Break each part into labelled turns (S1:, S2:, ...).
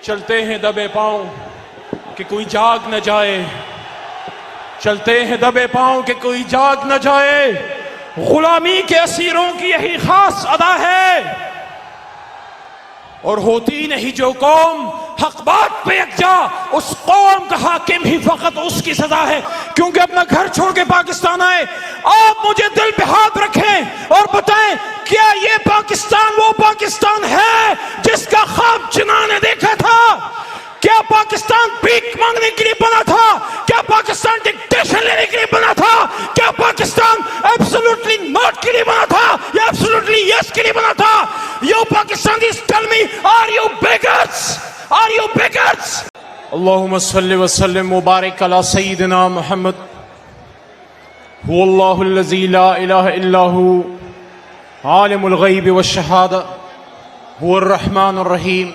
S1: चलते हैं दबे पांव कि कोई जाग न जाए, चलते हैं दबे पांव कि कोई जाग न जाए। गुलामी के असीरों की यही खास अदा है, और होती नहीं जो कौम हक बात पे यकजा, उस कौम का हाकिम ही फकत उसकी सजा है। क्योंकि अपना घर छोड़ के पाकिस्तान आए, आप मुझे दिल पे हाथ रखें और बताएं, क्या ये पाकिस्तान वो पाकिस्तान है जिसका ख्वाब जिन्ना ने देखा था? क्या पाकिस्तान भीख मांगने के लिए बना था? क्या पाकिस्तान डिक्टेशन लेने के लिए बना था? क्या पाकिस्तान एब्सोल्युटली नॉट के लिए बना था या एब्सोल्युटली यस के लिए बना था? You Pakistanis, tell me, are you beggars? Are you beggars? Allahumma salli wa sallim wa barik ala sayyidina Muhammad. Huwa Allahu allazi la ilaha illa hu, alimul ghaibi wa shahada, huwa ar-Rahman ar-Rahim.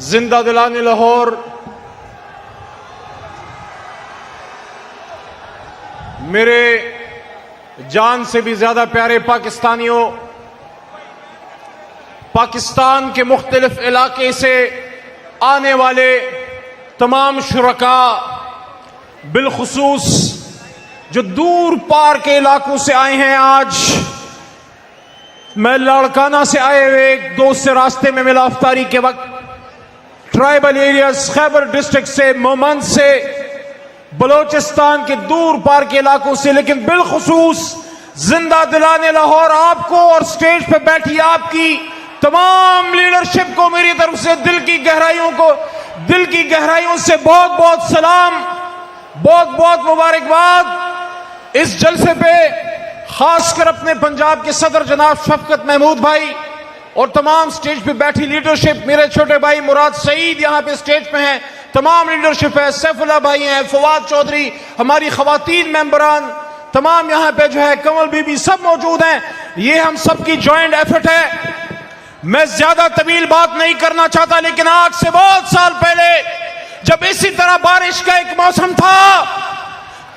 S1: जिंदा दिलाने लाहौर, मेरे जान से भी ज्यादा प्यारे पाकिस्तानियों, पाकिस्तान के मुख्तलिफ इलाके से आने वाले तमाम शुरका, बिलखुसूस जो दूर पार के इलाकों से आए हैं। आज मैं लाड़काना से आए हुए एक दोस्त से रास्ते में मिला इफ्तारी के वक्त। ट्राइबल एरियाज खैबर डिस्ट्रिक्ट से, मोमन से, बलोचिस्तान के दूर पार के इलाकों से, लेकिन बिलखुसूस जिंदा दिलाने लाहौर आपको और स्टेज पे बैठी आपकी तमाम लीडरशिप को मेरी तरफ से दिल की गहराइयों से बहुत बहुत सलाम, बहुत बहुत मुबारकबाद। इस जलसे पे खासकर अपने पंजाब के सदर जनाब शफकत महमूद भाई और तमाम स्टेज पे बैठी लीडरशिप, मेरे छोटे भाई मुराद सईद यहाँ पे स्टेज पे हैं, तमाम लीडरशिप है, सैफुल्लाह भाई हैं, फवाद चौधरी, हमारी खवातीन मेंबरान तमाम यहाँ पे जो है, कमल बीबी, सब मौजूद हैं। ये हम सब की जॉइंट एफर्ट है। मैं ज्यादा तवील बात नहीं करना चाहता, लेकिन आज से बहुत साल पहले जब इसी तरह बारिश का एक मौसम था,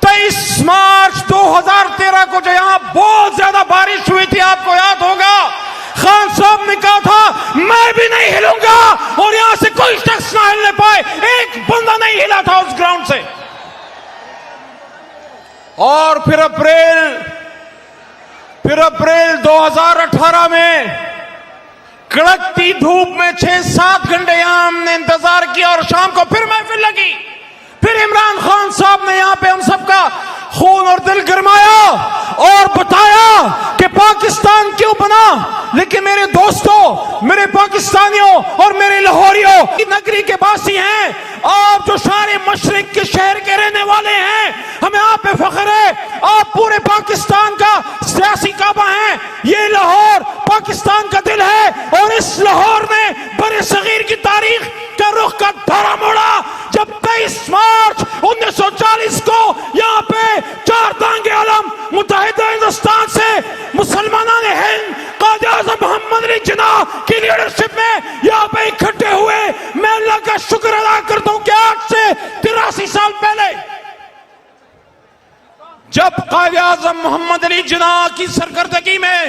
S1: 23 मार्च 2013 को जो यहाँ बहुत ज्यादा बारिश हुई थी, आपको याद होगा, खान साहब ने कहा था मैं भी नहीं हिलूंगा, और यहां से कोई शख्स ना हिलने पाए। एक बंदा नहीं हिला था उस ग्राउंड से। और फिर अप्रैल 2018 में कड़कती धूप में 6-7 घंटे यहां हमने इंतजार किया, और शाम को फिर महफिल लगी। फिर इमरान खान साहब ने यहां पे हम सबका खून और दिल गरमाया और बताया कि पाकिस्तान क्यों बना। लेकिन मेरे दोस्तों, मेरे पाकिस्तानियों और मेरे लाहौरियों की नगरी के वासी हैं, आप जो सारे मशरिक के शहर के रहने वाले हैं, हमें आप पे फख्र है। आप पूरे पाकिस्तान का सियासी काबा हैं। ये लाहौर पाकिस्तान का दिल है, और इस लाहौर ने बड़े सगीर की तारीख का रुख का धारा मोड़ा जब 23 मार्च 1940 को यहाँ पे 4 दांगे आलम मुत्तहिदा हिंदुस्तान से मुसलमानों ने हिंद कायदे आज़म मोहम्मद अली जिन्ना की लीडरशिप में यहाँ पे इकट्ठे हुए। मैं अल्लाह का शुक्र अदा करता हूँ कि आज से 83 साल पहले जब कायदे आज़म मोहम्मद अली जिन्ना की सरकर्दगी में,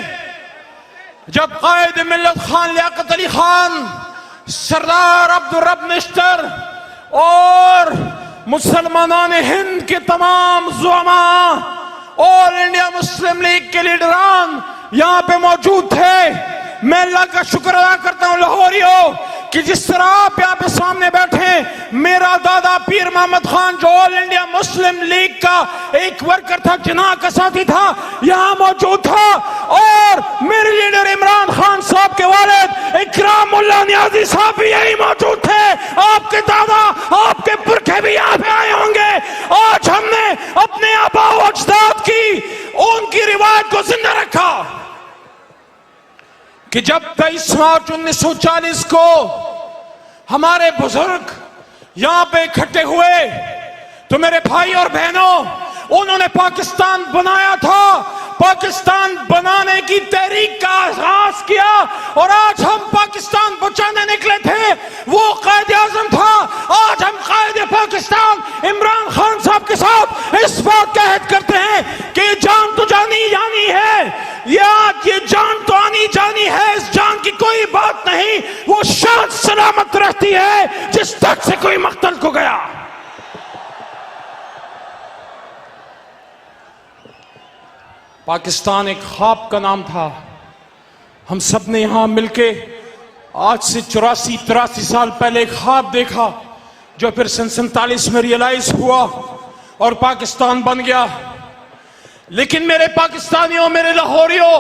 S1: जब कायद मिल्लत खान लियाकत अली खान, सरदार अब्दुल रब निश्तर और मुसलमानों ने हिंद के तमाम जुआमा, ऑल इंडिया मुस्लिम लीग के लीडरान यहाँ पे मौजूद थे। मैं अल्लाह का शुक्र अदा करता हूँ लाहौरियों कि जिस तरह आप यहाँ पे सामने बैठे, मेरा दादा पीर मोहम्मद खान जो ऑल इंडिया मुस्लिम लीग का एक वर्कर था, जिन्ना का साथी था, यहाँ मौजूद था, और मेरे लीडर इमरान खान साहब के वालिद इकराम मुल्ला नियाजी साहब भी यही मौजूद थे। आपके दादा, आपके पुरखे भी यहाँ पे आए होंगे। आज हमने अपने आबा व अजदाद की उनकी रिवायत को जिंदा रखा कि जब 23 मार्च 1940 को हमारे बुजुर्ग यहां पे इकट्ठे हुए, तो मेरे भाई और बहनों, उन्होंने पाकिस्तान बनाया था, पाकिस्तान बनाने की तहरीक का आगाज किया, और आज हम पाकिस्तान बचाने निकले थे। वो कायदे आजम था, आज हम कायदे पाकिस्तान इमरान खान साहब के साथ इस बात का अहद करते हैं कि जान तो जानी जानी है, ये जान तो आनी जानी है, इस जान की कोई बात नहीं, वो शान सलामत रहती है जिस तक से कोई मकतल को गया। पाकिस्तान एक ख्वाब का नाम था। हम सब ने यहां मिलके आज से 84-83 साल पहले एक ख्वाब देखा, जो फिर सन 47 में रियलाइज हुआ और पाकिस्तान बन गया। लेकिन मेरे पाकिस्तानियों, मेरे लाहौरियों,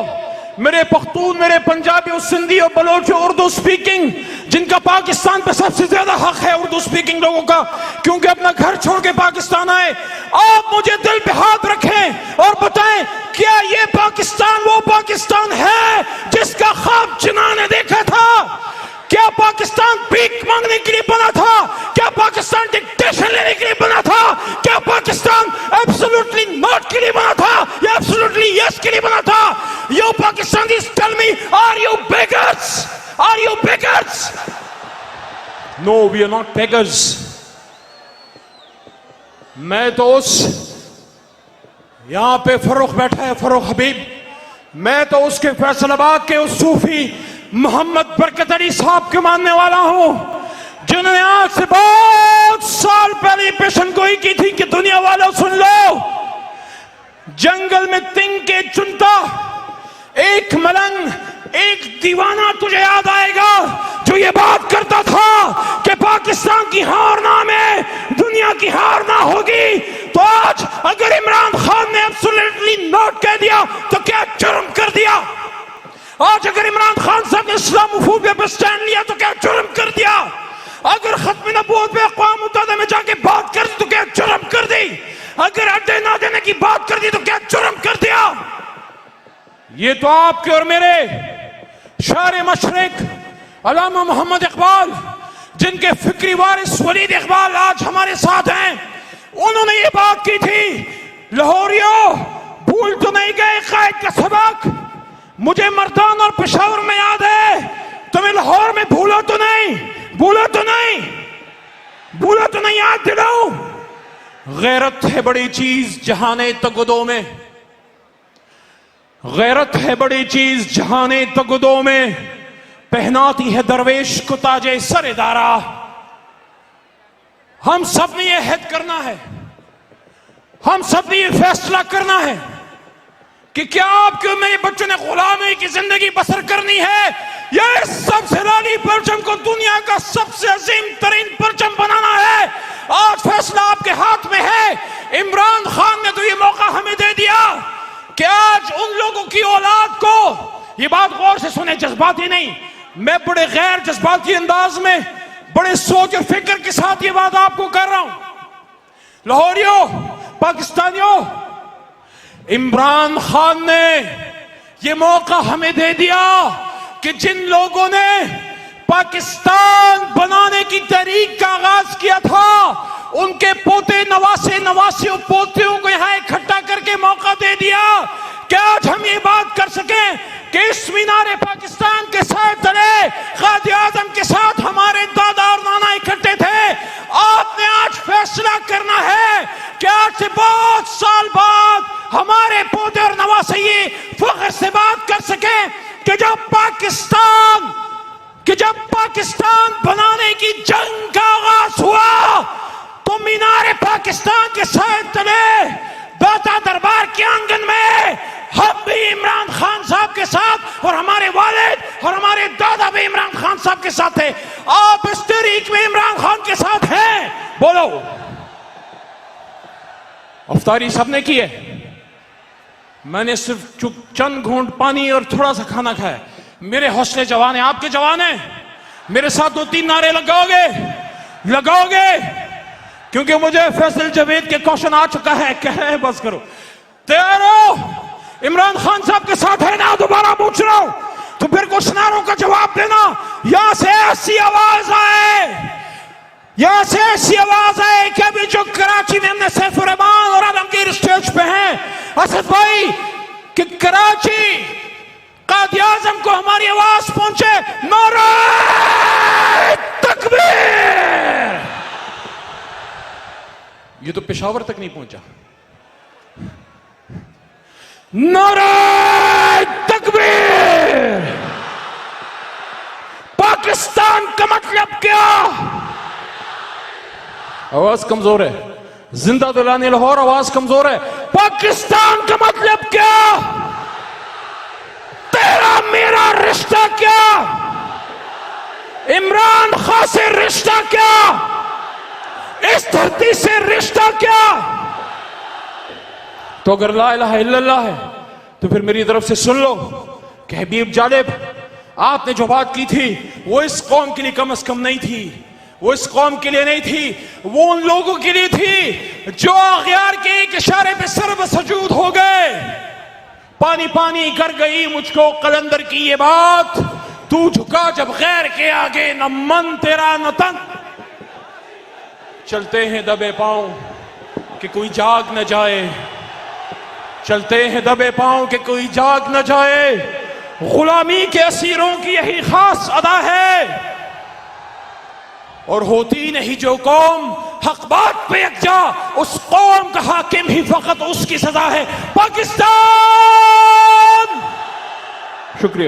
S1: मेरे पख्तून, मेरे पंजाबी, सिंधी और बलोच, उर्दू स्पीकिंग, जिनका पाकिस्तान पे सबसे ज्यादा हक है, उर्दू स्पीकिंग लोगों का, क्योंकि अपना घर छोड़ के पाकिस्तान आए, आप मुझे दिल पे हाथ रखें और बताएं, क्या ये पाकिस्तान वो पाकिस्तान है जिसका ख्वाब जिन्ना ने देखा था? क्या पाकिस्तान भीख मांगने के लिए बना था? क्या पाकिस्तान डिक्टेशन लेने के लिए बना था? क्या पाकिस्तान एब्सोल्युटली नॉट के लिए बना था या एब्सोल्युटली यस के लिए बना था? You Pakistanis, tell me, are you beggars? Are you beggars? No, we are not beggars. मैं तो उस यहां पे फरूख बैठा है, फरूख हबीब, मैं तो उसके फैसलाबाद के उस सूफी मोहम्मद बरकत अली साहब के मानने वाला हूं, जिन्होंने आज से बहुत साल पहले पेशन गोई की थी कि दुनिया वालों सुन लो, जंगल में तिनके चुनता एक मलंग, एक दीवाना तुझे याद आएगा जो ये बात करता था कि पाकिस्तान की हार ना में दुनिया की हार ना होगी। तो आज अगर इमरान खान ने एब्सोल्युटली नॉट कह दिया तो क्या जुर्म कर दिया? आज अगर इमरान खान साहब ने इस्लामोफोबिया पर स्टैंड लिया तो क्या जुर्म कर दिया? अगर खत्म नबूवत पे अक़वाम मुत्तहिदा में जाके बात कर दी तो क्या जुर्म कर दी? अगर अड्डे ना देने की बात कर दी तो क्या जुर्म कर दिया? ये तो आपके और मेरे शायर मशरिक अल्लामा मोहम्मद इकबाल, जिनके फिक्री वारिस वलीद इकबाल आज हमारे साथ हैं, उन्होंने ये बात की थी, लाहौरियों भूल तो नहीं गए कायद का सबक? मुझे मर्दान और पेशावर में याद है, तुम्हें लाहौर में भूला तो नहीं, भूला तो नहीं, भूला तो नहीं, याद दिलाओ। गैरत है बड़ी चीज जहाने तगदों में, गैरत है बड़ी चीज जहाने तगदों में, पहनाती है दरवेश को ताजे सरेदारा। हम सब ने यह हद करना है, हम सब ने यह फैसला करना है कि क्या आपके मेरे बच्चों ने गुलामी की जिंदगी बसर करनी है या इस सबसे रानी परचम को दुनिया का सबसे अजीम तरीन परचम बनाना है? आज फैसला आपके हाथ में है। इमरान खान ने तो ये मौका हमें दे दिया कि आज उन लोगों की औलाद को, ये बात गौर से सुने, जज्बाती नहीं, मैं बड़े गैर जज्बाती अंदाज में, बड़े सोच और फिक्र के साथ ये बात आपको कर रहा हूं। लाहौरियों, पाकिस्तानियों, इमरान खान ने ये मौका हमें दे दिया कि जिन लोगों ने पाकिस्तान बनाने की तहरीक का आगाज किया था, उनके पोते नवासे नवासियों पोतियों को यहां इकट्ठा करके मौका दे दिया कि आज हम ये बात कर सकें कि इस मीनारे पाकिस्तान के साथ तले कायदे आज़म के साथ हमारे दादा और नाना इकट्ठे थे। आपने आज फैसला करना है कि आज से बहुत साल बाद हमारे पोते और नवासे ये फख्र से बात कर सके कि जब पाकिस्तान बनाने की जंग का आगाज हुआ तो मीनारे पाकिस्तान के साथ तले दाता दरबार के आंगन में हम भी इमरान खान साहब के साथ और हमारे वालिद और हमारे दादा भी इमरान खान साहब के साथ थे। आप इस तहरीक में इमरान खान के साथ हैं? बोलो। अफ्तारी सबने की है, मैंने सिर्फ चंद घूंट पानी और थोड़ा सा खाना खाया। मेरे हौसले जवान है, आपके जवान है, मेरे साथ 2-3 नारे लगाओगे, क्योंकि मुझे फैसल जवेद के क्वेश्चन आ चुका है, कह रहे हैं बस करो। तैयार हो? इमरान खान साहब के साथ है ना? दोबारा पूछ रहा हूं, तो फिर कुछ नारों का जवाब देना। यहां से ऐसी आवाज आए, यहां से ऐसी आवाज आए कि अभी जो कराची में हमने सैफ रहमान और आलमगीर स्टेज पे हैं असद भाई, कि कराची कायद आज़म को हमारी आवाज पहुंचे, नारे तकबीर। ये तो पेशावर तक नहीं पहुंचा। नारे तकबीर। पाकिस्तान का मतलब क्या? आवाज कमजोर है। जिंदा दिलाने लाहौर, आवाज कमजोर है। पाकिस्तान का मतलब क्या? तेरा मेरा रिश्ता क्या? इमरान खान से रिश्ता क्या? इस धरती से रिश्ता क्या? तो अगर ला इलाहा इल्लल्लाह है तो फिर मेरी तरफ से सुन लो कि हबीब जालिब, आपने जो बात की थी वो इस कौम के लिए कम से कम नहीं थी, वो इस कौम के लिए नहीं थी, वो उन लोगों के लिए थी जो अगयार के एक इशारे पे सर्व सजूद हो गए। पानी पानी कर गई मुझको कलंदर की ये बात, तू झुका जब गैर के आगे, न मन तेरा न तन। चलते हैं दबे पांव कि कोई जाग न जाए, चलते हैं दबे पांव कि कोई जाग न जाए। गुलामी के असीरों की यही खास अदा है, और होती नहीं जो कौम हक बात पे यकजा, उस कौम का हाकिम ही फकत उसकी सजा है पाकिस्तान। शुक्रिया।